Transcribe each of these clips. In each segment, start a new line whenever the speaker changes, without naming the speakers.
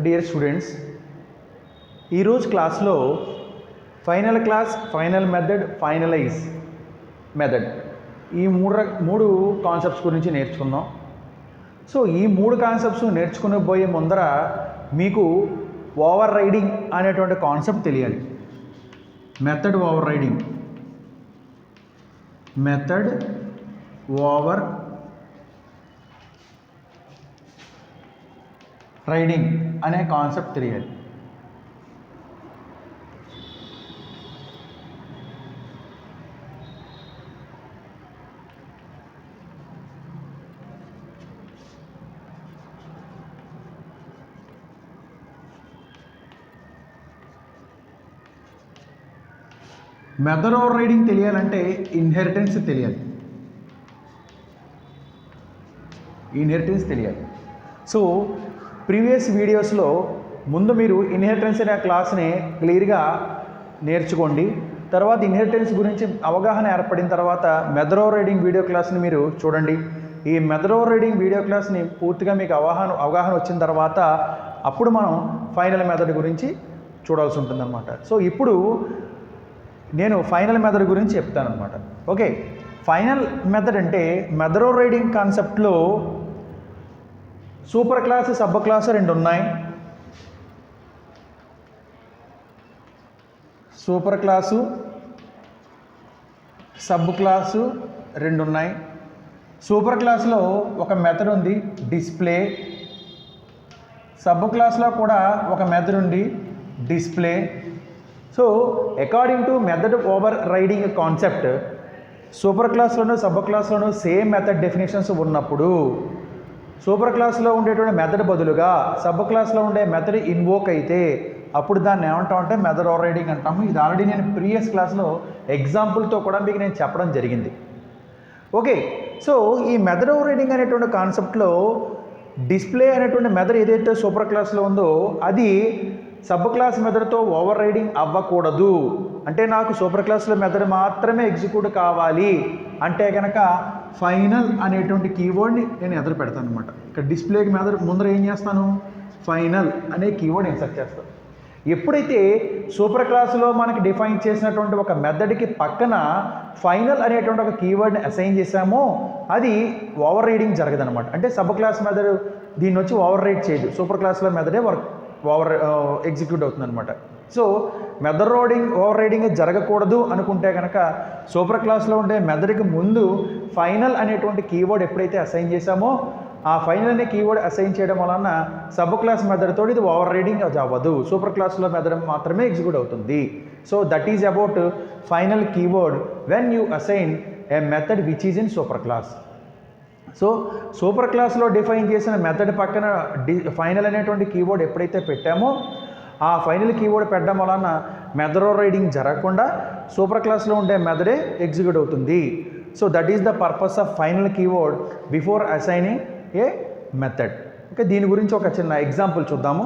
Dear students, ఈరోజు క్లాస్లో final class, final method, finalize method ఈ మూడు కాన్సెప్ట్స్ గురించి నేర్చుకుందాం. సో ఈ మూడు కాన్సెప్ట్స్ నేర్చుకునే పోయే ముందర మీకు ఓవర్ రైడింగ్ అనేటువంటి కాన్సెప్ట్ తెలియాలి. Method over riding, method overriding అనే కాన్సెప్ట్ తెలియాలి. మెథడ్ ఓవర్ రైడింగ్ తెలియాలంటే ఇన్హెరిటెన్స్ తెలియాలి. సో ప్రీవియస్ వీడియోస్లో ముందు మీరు ఇన్హెరిటెన్స్ అనే క్లాస్ని క్లియర్గా నేర్చుకోండి. తర్వాత ఇన్హెరిటెన్స్ గురించి అవగాహన ఏర్పడిన తర్వాత మెథడ్ ఓవర్ రైడింగ్ వీడియో క్లాస్ని మీరు చూడండి. ఈ మెథడ్ ఓవర్ రైడింగ్ వీడియో క్లాస్ని పూర్తిగా మీకు అవగాహన వచ్చిన తర్వాత అప్పుడు మనం ఫైనల్ మెథడ్ గురించి చూడాల్సి ఉంటుందన్నమాట. సో ఇప్పుడు నేను ఫైనల్ మెథడ్ గురించి చెప్తానమాట. ఓకే, ఫైనల్ మెథడ్ అంటే మెథడ్ ఓవర్ రైడింగ్ కాన్సెప్ట్లో సూపర్ క్లాస్, సబ్ క్లాస్ రెండు ఉన్నాయి. సూపర్ క్లాసు, సబ్ క్లాసు రెండు ఉన్నాయి. సూపర్ క్లాస్లో ఒక మెథడ్ ఉంది, డిస్ప్లే. సబ్ క్లాస్లో కూడా ఒక మెథడ్ ఉంది, display. So according to method overriding concept, super క్లాస్లోనూ సబ్ క్లాస్లోనూ సేమ్ మెథడ్ డెఫినేషన్స్ ఉన్నప్పుడు సూపర్ క్లాస్లో ఉండేటువంటి మెథడ్ బదులుగా సబ్ క్లాస్లో ఉండే మెథడ్ ఇన్వోక్ అయితే అప్పుడు దాన్ని ఏమంటామంటే మెథడ్ ఓవర్ రైడింగ్ అంటాము. ఇది ఆల్రెడీ నేను ప్రీవియస్ క్లాస్లో ఎగ్జాంపుల్తో కూడా మీకు నేను చెప్పడం జరిగింది. ఓకే, సో ఈ మెథడ్ ఓవర్ రైడింగ్ అనేటువంటి కాన్సెప్ట్లో డిస్ప్లే అనేటువంటి మెథడ్ ఏదైతే సూపర్ క్లాస్లో ఉందో అది సబ్ క్లాస్ మెథడ్తో ఓవర్ రైడింగ్ అవ్వకూడదు. అంటే నాకు సూపర్ క్లాస్లో మెథడ్ మాత్రమే ఎగ్జిక్యూట్ కావాలి అంటే కనుక ఫైనల్ అనేటువంటి కీవర్డ్ని నేను ఎదురు పెడతాను అనమాట. ఇక్కడ డిస్ప్లేకి మెథడ్ ముందర ఏం చేస్తాను, ఫైనల్ అనే కీవర్డ్ ఇన్సర్ట్ చేస్తాను. ఎప్పుడైతే సూపర్ క్లాస్లో మనకి డిఫైన్ చేసినటువంటి ఒక మెథడ్కి పక్కన ఫైనల్ అనేటువంటి ఒక కీవర్డ్ని అసైన్ చేసామో అది ఓవర్ రైడింగ్ జరగదనమాట. అంటే సబ్ క్లాస్ మెథడ్ దీన్ని వచ్చి ఓవర్ రైడ్ చేయదు, సూపర్ క్లాస్లో మెథడే ఓవర్ ఎగ్జిక్యూట్ అవుతుందన్నమాట. సో మెథడ్ ఓవర్ రైడింగ్ జరగకూడదు అనుకుంటే కనుక సూపర్ క్లాస్లో ఉండే మెథడ్కి ముందు ఫైనల్ అనేటువంటి కీవర్డ్ ఎప్పుడైతే అసైన్ చేసామో ఆ ఫైనల్ అనే కీవర్డ్ అసైన్ చేయడం వలన సబ్ క్లాస్ మెథడ్ తోటి ఇది ఓవర్ రైడింగ్ అవ్వదు, సూపర్ క్లాస్లో మెథడ్ మాత్రమే ఎగ్జిక్యూట్ అవుతుంది. So that is about final keyword when you assign A method which is in super class. So super క్లాస్లో డిఫైన్ చేసిన మెథడ్ పక్కన ఫైనల్ అనేటువంటి కీవర్డ్ ఎప్పుడైతే పెట్టామో ఆ ఫైనల్ కీవర్డ్ పెట్టడం వలన మెథడ్ ఓవర్ రైడింగ్ జరగకుండా సూపర్ క్లాస్లో ఉండే మెథడే ఎగ్జిక్యూట్ అవుతుంది. So that is the purpose of final keyword before assigning A method. Okay, దీని గురించి ఒక చిన్న ఎగ్జాంపుల్ చూద్దాము.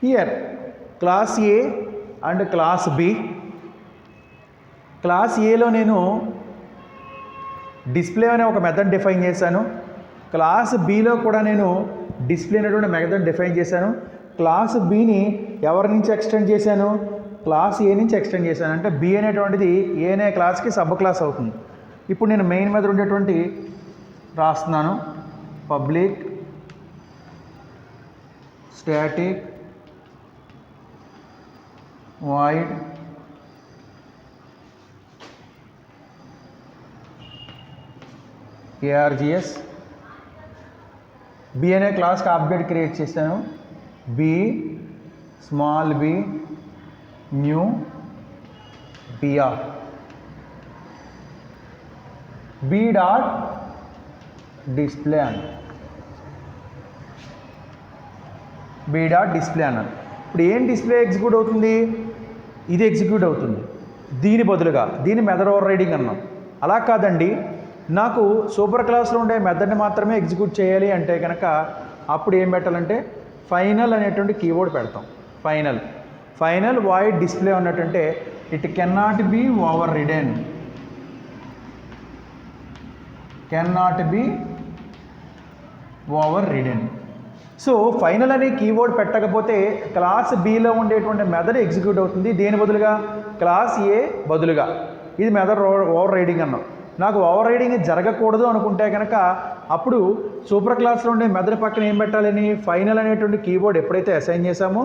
Here class A and class B. Class ఏలో నేను డిస్ప్లే అనే ఒక మెథడ్ డిఫైన్ చేశాను. క్లాస్ బిలో కూడా నేను డిస్ప్లే అనేటువంటి మెథడ్ డిఫైన్ చేశాను. క్లాస్ బిని ఎవరి నుంచి ఎక్స్టెండ్ చేశాను? క్లాస్ ఏ నుంచి ఎక్స్టెండ్ చేశాను. అంటే బి అనేటువంటిది ఏ అనే క్లాస్కి సబ్ క్లాస్ అవుతుంది. ఇప్పుడు నేను మెయిన్ మెథడ్ ఉండేటువంటి రాస్తున్నాను. Public static void ARGS. B అనే క్లాస్కి ఆబ్జెక్ట్ క్రియేట్ చేశాను. బి స్మాల్ బి న్యూ బిఆర్. బి డాట్ డిస్ప్లే అన్న. బి డాట్ డిస్ప్లే అన్నాను. ఇప్పుడు ఏం డిస్ప్లే ఎగ్జిక్యూట్ అవుతుంది? ఇది ఎగ్జిక్యూట్ అవుతుంది. దీని బదులుగా దీని మెథడ్ ఓవర్ రైడింగ్ అన్నాం. అలా కాదండి, నాకు సూపర్ క్లాస్లో ఉండే మెథడ్ని మాత్రమే ఎగ్జిక్యూట్ చేయాలి అంటే కనుక అప్పుడు ఏం పెట్టాలంటే ఫైనల్ అనేటువంటి కీవర్డ్ పెడతాం. ఫైనల్ వాయిడ్ డిస్ప్లే ఉన్నట్టంటే it can not be overridden. So final అనే కీవర్డ్ పెట్టకపోతే క్లాస్ బిలో ఉండేటువంటి మెథడ్ ఎగ్జిక్యూట్ అవుతుంది. దేని బదులుగా? క్లాస్ ఏ బదులుగా. ఇది మెథడ్ ఓవర్ రైడింగ్ అన్నాం. నాకు ఓవర్ రైడింగ్ జరగకూడదు అనుకుంటే కనుక అప్పుడు సూపర్ క్లాస్లో ఉండే మెథడ్ పక్కన ఏం పెట్టాలని? ఫైనల్ అనేటువంటి కీవర్డ్ ఎప్పుడైతే అసైన్ చేసామో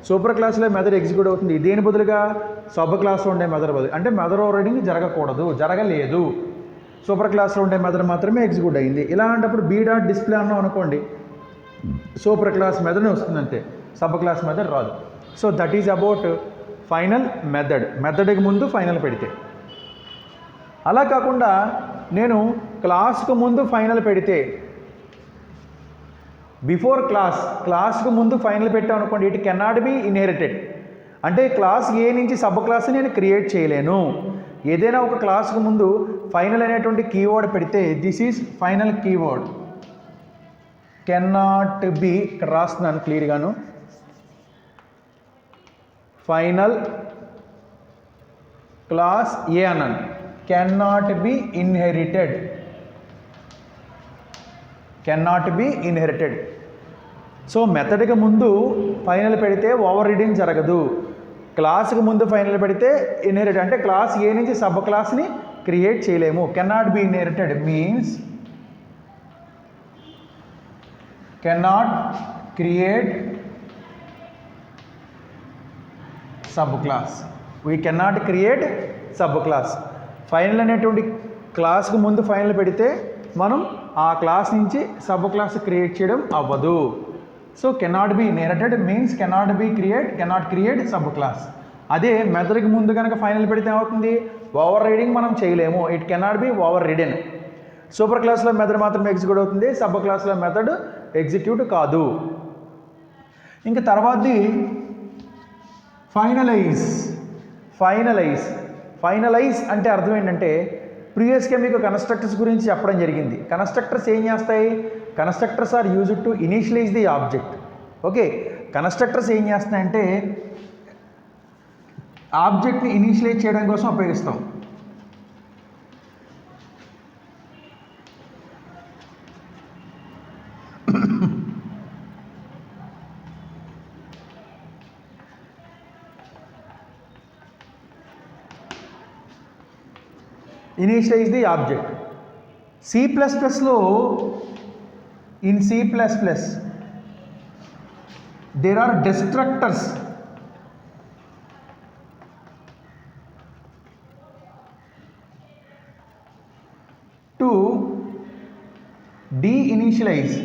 సూపర్ క్లాస్లో మెథడ్ ఎగ్జిక్యూట్ అవుతుంది. దేని బదులుగా? సబ్ క్లాస్లో ఉండే మెథడ్ బదులు. అంటే మెథడ్ ఓవర్ రైడింగ్ జరగలేదు. సూపర్ క్లాస్లో ఉండే మెథడ్ మాత్రమే ఎగ్జిక్యూట్ అయింది. ఇలాంటప్పుడు బి డాట్ డిస్ప్లే అన్నాం అనుకోండి, సూపర్ క్లాస్ మెథడ్ వస్తుంది అంతే, సబ్ క్లాస్ మెథడ్ రాదు. So that is about final మెథడ్కి ముందు ఫైనల్ పెడితే. అలా కాకుండా నేను క్లాస్కు ముందు ఫైనల్ పెడితే, బిఫోర్ క్లాస్కు ముందు ఫైనల్ పెట్టాం అనుకోండి, it can not be inherited. అంటే క్లాస్ ఏ నుంచి సబ్ క్లాస్ నేను క్రియేట్ చేయలేను. ఏదైనా ఒక క్లాస్కు ముందు ఫైనల్ అనేటువంటి కీవర్డ్ పెడితే this is final keyword can not be, ఇక్కడ రాస్తున్నాను క్లియర్గాను, ఫైనల్ క్లాస్ ఏ అన్నాను, can not be inherited. So మెథడ్కి ముందు ఫైనల్ పెడితే ఓవర్ రీడింగ్ జరగదు. క్లాస్కి ముందు ఫైనల్ పెడితే ఇన్హెరిట్, అంటే క్లాస్ ఏ నుంచి సబ్ క్లాస్ని క్రియేట్ చేయలేము. Can not be inherited means cannot create sub class. We cannot create sub class. Final అనేటువంటి క్లాస్కు ముందు ఫైనల్ పెడితే మనం ఆ క్లాస్ నుంచి సబ్ క్లాస్ క్రియేట్ చేయడం అవ్వదు. So cannot be inherited means cannot create sub class. అదే మెథడ్కి ముందు కనుక ఫైనల్ పెడితే ఏమవుతుంది? ఓవర్ రైడింగ్ మనం చేయలేము. It cannot be over ridden. Super క్లాస్లో మెథడ్ మాత్రం ఎగ్జిక్యూట్ అవుతుంది, సబ్ క్లాస్లో మెథడ్ ఎగ్జిక్యూట్ కాదు. ఇంకా తర్వాతది ఫైనలైజ్ అంటే అర్థం ఏంటంటే, ప్రీవియస్గా మీకు కన్స్ట్రక్టర్స్ గురించి చెప్పడం జరిగింది. కన్స్ట్రక్టర్స్ ఏం చేస్తాయి? Constructors are used to initialise the object. Okay, constructors ఏం చేస్తున్నాయంటే ఆబ్జెక్ట్ని ఇనిషియలైజ్ చేయడం కోసం ఉపయోగిస్తాం. Initialise the object. C++లో in C++ there are destructors. To de-initialize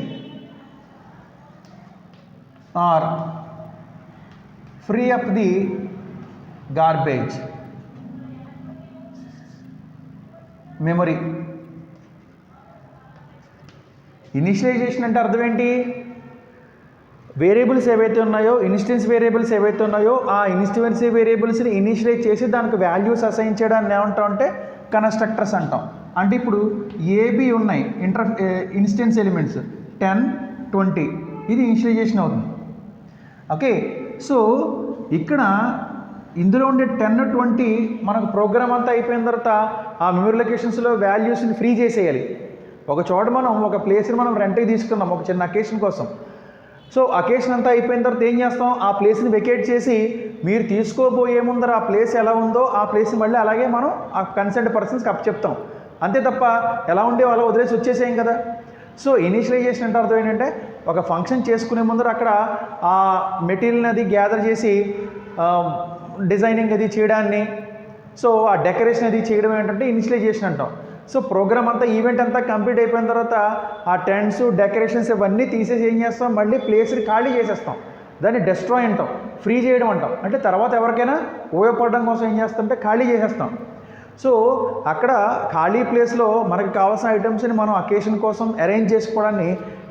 or free up the garbage memory. Initialization అంటే అర్థం ఏంటి? వేరియబుల్స్ ఏవైతే ఉన్నాయో, ఇన్స్టెన్స్ వేరియబుల్స్ ఏవైతే ఉన్నాయో ఆ ఇన్స్టెన్స్ వేరియబుల్స్ని ఇనిషియలైజ్ చేసి దానికి వాల్యూస్ అసైన్ చేయడాన్ని ఏమంటాం అంటే కన్స్ట్రక్టర్స్ అంటాం. అంటే ఇప్పుడు ఏబి ఉన్నాయి ఇన్స్టెన్స్ ఎలిమెంట్స్ 10, 20, ఇది ఇనిషియలైజేషన్ అవుతుంది. ఓకే, సో ఇక్కడ ఇందులో ఉండే 10, 20 మనకు ప్రోగ్రామ్ అంతా అయిపోయిన తర్వాత ఆ మెమరీ లొకేషన్స్లో వాల్యూస్ని ఫ్రీ చేసేయాలి. ఒక చోట మనం ఒక ప్లేస్ని మనం రెంట్కి తీసుకున్నాం ఒక చిన్న అకేషన్ కోసం. సో అకేషన్ అంతా అయిపోయిన తర్వాత ఏం చేస్తాం, ఆ ప్లేస్ని వెకేట్ చేసి మీరు తీసుకోబోయే ముందర ఆ ప్లేస్ ఎలా ఉందో ఆ ప్లేస్ని మళ్ళీ అలాగే మనం ఆ కన్సర్న్ పర్సన్స్కి చెప్తాం. అంతే తప్ప ఎలా ఉండే అలా వదిలేసి వచ్చేసేయం కదా. సో ఇనిషియలైజేషన్ అంటే అర్థం ఏంటంటే ఒక ఫంక్షన్ చేసుకునే ముందర అక్కడ ఆ మెటీరియల్ని అది గ్యాదర్ చేసి డిజైనింగ్ అది చేయడాన్ని, సో ఆ డెకరేషన్ అది చేయడం ఏంటంటే ఇనిషియలైజేషన్ అంటాం. సో ప్రోగ్రామ్ అంతా ఈవెంట్ అంతా కంప్లీట్ అయిపోయిన తర్వాత ఆ టెంట్స్ డెకరేషన్స్ ఇవన్నీ తీసేసి ఏం చేస్తాం, మళ్ళీ ప్లేస్ని ఖాళీ చేసేస్తాం. దాన్ని డెస్ట్రాయ్ అంటాం, ఫ్రీ చేయడం అంటాం. అంటే తర్వాత ఎవరికైనా ఉపయోగపడడం కోసం ఏం చేస్తామంటే ఖాళీ చేసేస్తాం. సో అక్కడ ఖాళీ ప్లేస్లో మనకు కావాల్సిన ఐటమ్స్ని మనం అకేషన్ కోసం అరేంజ్ చేసుకోవడాన్ని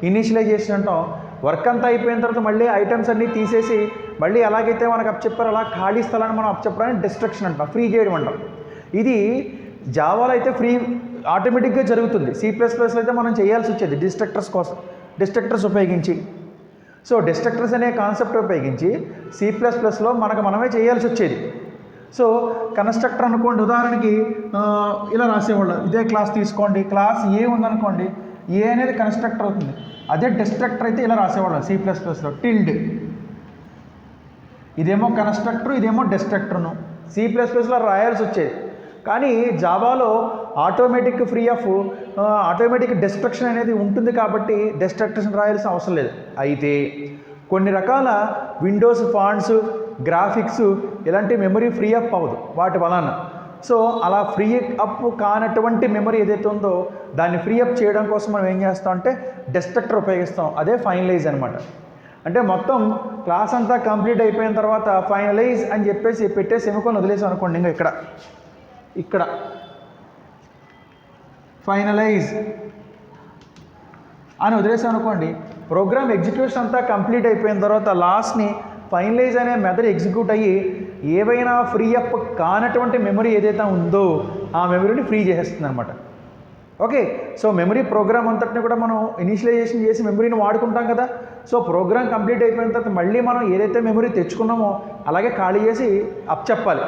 ఇనిషియలైజేషన్ అంటాం. వర్క్ అంతా అయిపోయిన తర్వాత మళ్ళీ ఐటమ్స్ అన్నీ తీసేసి మళ్ళీ ఎలాగైతే మనకు అప్పచెప్పారో అలా ఖాళీ స్థలాన్ని మనం అప్పచెప్పడాన్ని డిస్ట్రక్షన్ అంటాం, ఫ్రీ చేయడం అంటాం. ఇది జావాలో అయితే ఫ్రీ ఆటోమేటిక్గా జరుగుతుంది. C++లో అయితే మనం చేయాల్సి వచ్చేది డిస్ట్రక్టర్స్ కోసం, డిస్ట్రక్టర్స్ ఉపయోగించి. సో డిస్ట్రక్టర్స్ అనే కాన్సెప్ట్ ఉపయోగించి C++లో మనమే చేయాల్సి వచ్చేది. సో కన్స్ట్రక్టర్ అనుకోండి, ఉదాహరణకి ఇలా రాసేవాళ్ళం. ఇదే క్లాస్ తీసుకోండి, క్లాస్ ఏ ఉందనుకోండి, ఏ అనేది కన్స్ట్రక్టర్ అవుతుంది. అదే డిస్ట్రక్టర్ అయితే ఇలా రాసేవాళ్ళం C++లో టిల్డ్. ఇదేమో కన్స్ట్రక్టర్, ఇదేమో డిస్ట్రక్టర్ను C++లో రాయాల్సి వచ్చేది. కానీ జావాలో automatic free of automatic destruction అనేది ఉంటుంది కాబట్టి డిస్ట్రక్టర్స్ రాయాల్సిన అవసరం లేదు. అయితే కొన్ని రకాల విండోస్ ఫాంట్స్, గ్రాఫిక్స్ ఇలాంటి మెమరీ ఫ్రీ అప్ అవ్వదు వాటి వలన. సో అలా ఫ్రీ అప్ కానటువంటి మెమరీ ఏదైతే ఉందో దాన్ని ఫ్రీ అప్ చేయడం కోసం మనం ఏం చేస్తాం అంటే డిస్ట్రక్టర్ ఉపయోగిస్తాం. అదే ఫైనలైజ్ అనమాట. అంటే మొత్తం క్లాస్ అంతా కంప్లీట్ అయిపోయిన తర్వాత ఫైనలైజ్ అని చెప్పేసి పెట్టేసి సెమికోలన్ వదిలేసాం అనుకోండి, ఇంకా ఇక్కడ ఫైనలైజ్ అని వదిలేసాం అనుకోండి, ప్రోగ్రామ్ ఎగ్జిక్యూషన్ అంతా కంప్లీట్ అయిపోయిన తర్వాత లాస్ట్ని ఫైనలైజ్ అనే మెథడ్ ఎగ్జిక్యూట్ అయ్యి ఏవైనా ఫ్రీ అప్ కానటువంటి మెమరీ ఏదైతే ఉందో ఆ మెమరీని ఫ్రీ చేసేస్తుంది అనమాట. ఓకే, సో మెమరీ ప్రోగ్రామ్ అంతటిని కూడా మనం ఇనిషియలైజేషన్ చేసి మెమరీని వాడుకుంటాం కదా. సో ప్రోగ్రామ్ కంప్లీట్ అయిపోయిన తర్వాత మళ్ళీ మనం ఏదైతే మెమరీ తెచ్చుకున్నామో అలాగే ఖాళీ చేసి అప్పచెప్పాలి.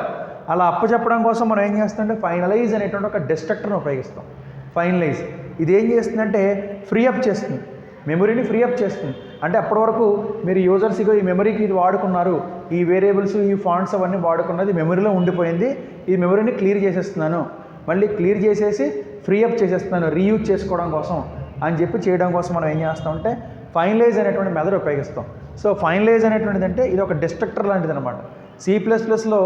అలా అప్పచెప్పడం కోసం మనం ఏం చేస్తామంటే ఫైనలైజ్ అనేటువంటి ఒక డిస్ట్రక్టర్ని ఉపయోగిస్తాం. ఫైనలైజ్ ఇది ఏం చేస్తుందంటే ఫ్రీ అప్ చేస్తుంది, మెమరీని ఫ్రీ అప్ చేస్తుంది. అంటే అప్పటి వరకు మీరు యూజర్స్ ఈ మెమరీకి ఇది వాడుకున్నారు, ఈ వేరియబుల్స్ ఈ ఫాంట్స్ అవన్నీ వాడుకున్నది మెమరీలో ఉండిపోయింది, ఈ మెమరీని క్లియర్ చేసేస్తున్నాను, మళ్ళీ క్లియర్ చేసేసి ఫ్రీ అప్ చేసేస్తున్నాను రీయూజ్ చేసుకోవడం కోసం అని చెప్పి చేయడం కోసం మనం ఏం చేస్తామంటే ఫైనలైజ్ అనేటువంటి మెథడ్ ఉపయోగిస్తాం. సో ఫైనలైజ్ అనేటువంటిది అంటే ఇది ఒక డిస్ట్రక్టర్ లాంటిది అనమాట. C++లో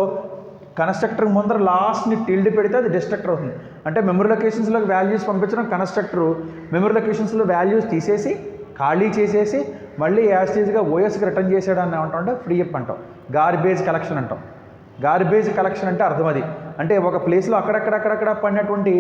కన్స్ట్రక్టర్ ముందర లాస్ట్ని టిల్డ్ పెడితే అది డిస్ట్రక్టర్ అవుతుంది. అంటే మెమరీ లొకేషన్స్లోకి వాల్యూస్ పంపించడం కన్స్ట్రక్టరు, మెమరీ లొకేషన్స్లో వాల్యూస్ తీసేసి ఖాళీ చేసేసి మళ్ళీ యాస్టీజ్గా ఓఎస్కి రిటర్న్ చేసేయడాన్ని ఏమంటాం అంటే ఫ్రీ అప్ అంటాం. గార్బేజ్ కలెక్షన్ అంటాం. గార్బేజ్ కలెక్షన్ అంటే అర్థం అది. అంటే ఒక ప్లేస్లో అక్కడక్కడ పడినటువంటి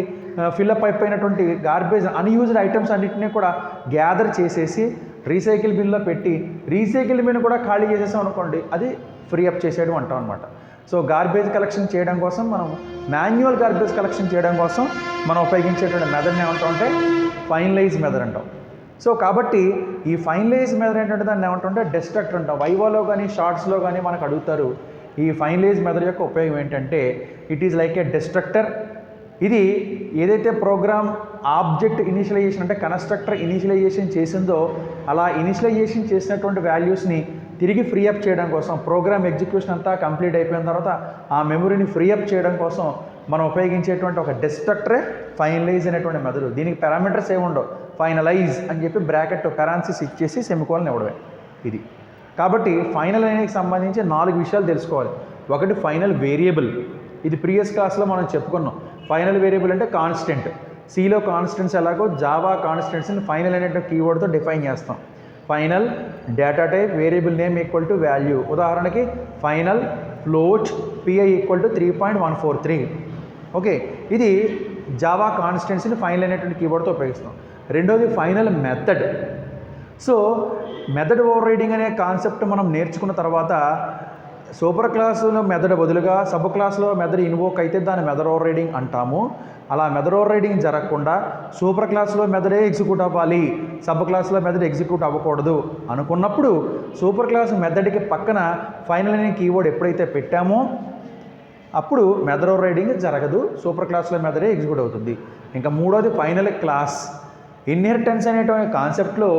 ఫిల్అప్ అయిపోయినటువంటి గార్బేజ్ అన్యూజ్డ్ ఐటమ్స్ అన్నింటినీ కూడా గ్యాదర్ చేసేసి రీసైకిల్ బిన్లో పెట్టి రీసైకిల్ బిన్ కూడా ఖాళీ చేసేసాం అనుకోండి, అది ఫ్రీ అప్ చేసేయడం అంటాం అనమాట. సో గార్బేజ్ కలెక్షన్ చేయడం కోసం మనం మాన్యువల్ గార్బేజ్ కలెక్షన్ చేయడం కోసం మనం ఉపయోగించేటువంటి మెథడ్ని ఏమంటాం అంటే ఫైనలైజ్ మెథడ్ అంటాం. సో కాబట్టి ఈ ఫైనలైజ్ మెథడ్ ఏంటంటే దాన్ని ఏమంటుంటే డిస్ట్రక్టర్ అంటాం. వైవాలో కానీ షార్ట్స్లో కానీ మనకు అడుగుతారు. ఈ ఫైనలైజ్ మెథడ్ యొక్క ఉపయోగం ఏంటంటే it is like A destructor. ఇది ఏదైతే ప్రోగ్రామ్ ఆబ్జెక్ట్ ఇనిషియలైజేషన్ అంటే కన్స్ట్రక్టర్ ఇనిషియలైజేషన్ చేసిందో అలా ఇనిషియలైజేషన్ చేసినటువంటి వాల్యూస్ని తిరిగి ఫ్రీ అప్ చేయడం కోసం, ప్రోగ్రామ్ ఎగ్జిక్యూషన్ అంతా కంప్లీట్ అయిపోయిన తర్వాత ఆ మెమరీని ఫ్రీ అప్ చేయడం కోసం మనం ఉపయోగించేటువంటి ఒక డిస్ట్రక్టరే ఫైనలైజ్ అనేటువంటి మెథడ్. దీనికి పారామీటర్స్ ఏముండవు, ఫైనలైజ్ అని చెప్పి బ్రాకెట్ పారాన్సిస్ ఇచ్చేసి సెమికోలన్ ఇవ్వడమే ఇది. కాబట్టి ఫైనల్ అనేది సంబంధించి 4 విషయాలు తెలుసుకోవాలి. ఒకటి ఫైనల్ వేరియబుల్, ఇది ప్రీవియస్ క్లాస్లో మనం చెప్పుకున్నాం. ఫైనల్ వేరియబుల్ అంటే కాన్స్టెంట్. సిలో కాన్స్టెంట్స్ ఎలాగో జావా కాన్స్టెంట్స్ని ఫైనల్ అనే కీవర్డ్తో డిఫైన్ చేస్తాం. Final data type variable name equal to value. ఉదాహరణకి final float pi equal to 3.143. Okay, ఇది జావా కాన్స్టెంట్స్ని ఫైనల్ అనేటువంటి కీవర్డ్తో ఉపయోగిస్తాం. రెండోది final method. So method overriding అనే కాన్సెప్ట్ మనం నేర్చుకున్న తర్వాత సూపర్ క్లాసులో మెథడ్ బదులుగా సబ్ క్లాస్లో మెథడ్ ఇన్వోక్ అయితే దాన్ని మెథడ్ ఓవర్ రైడింగ్ అంటాము. అలా మెథడ్ ఓవర్ రైడింగ్ జరగకుండా సూపర్ క్లాస్లో మెథడే ఎగ్జిక్యూట్ అవ్వాలి, సబ్ క్లాస్లో మెథడ్ ఎగ్జిక్యూట్ అవ్వకూడదు అనుకున్నప్పుడు సూపర్ క్లాస్ మెథడ్కి పక్కన ఫైనల్ అనే కీవర్డ్ ఎప్పుడైతే పెట్టామో అప్పుడు మెథడ్ ఓవర్ రైడింగ్ జరగదు, సూపర్ క్లాస్లో మెథడే ఎగ్జిక్యూట్ అవుతుంది. ఇంకా మూడోది ఫైనల్ క్లాస్. ఇన్హెరిటెన్స్ అనేటువంటి కాన్సెప్ట్లో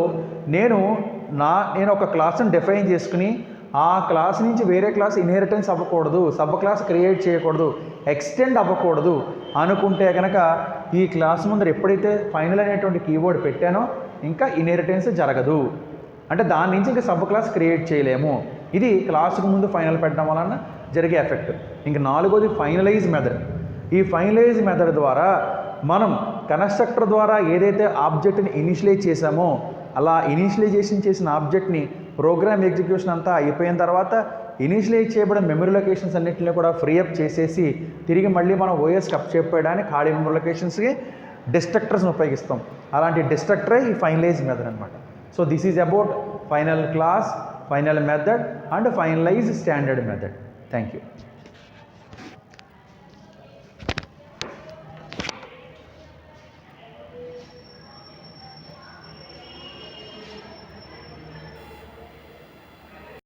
నేను ఒక క్లాస్ని డిఫైన్ చేసుకుని ఆ క్లాస్ నుంచి వేరే క్లాస్ ఇన్హెరిటెన్స్ అవ్వకూడదు, సబ్ క్లాస్ క్రియేట్ చేయకూడదు, ఎక్స్టెండ్ అవ్వకూడదు అనుకుంటే కనుక ఈ క్లాస్ ముందర ఎప్పుడైతే ఫైనల్ అనేటువంటి కీవర్డ్ పెట్టానో ఇంకా ఇన్హెరిటెన్స్ జరగదు. అంటే దాని నుంచి ఇంకా సబ్ క్లాస్ క్రియేట్ చేయలేము. ఇది క్లాస్కు ముందు ఫైనల్ పెట్టడం వలన జరిగే ఎఫెక్ట్. ఇంక నాలుగోది ఫైనలైజ్ మెథడ్. ఈ ఫైనలైజ్ మెథడ్ ద్వారా మనం కన్స్ట్రక్టర్ ద్వారా ఏదైతే ఆబ్జెక్ట్ని ఇనిషియలైజ్ చేసామో అలా ఇనిషియలైజేషన్ చేసిన ఆబ్జెక్ట్ని ప్రోగ్రామ్ ఎగ్జిక్యూషన్ అంతా అయిపోయిన తర్వాత ఇనిషియలైజ్ చేయబడిన మెమరీ లొకేషన్స్ అన్నింటినీ కూడా ఫ్రీ అప్ చేసేసి తిరిగి మళ్ళీ మనం ఓఎస్కి అప్ చేయడానికి ఖాళీ మెమరీ లొకేషన్స్కి డిస్ట్రక్టర్స్ని ఉపయోగిస్తాం. అలాంటి డిస్ట్రక్టరే ఈ ఫైనలైజ్ మెథడ్ అనమాట. So this is about final class, final method and finalize standard method. Thank you.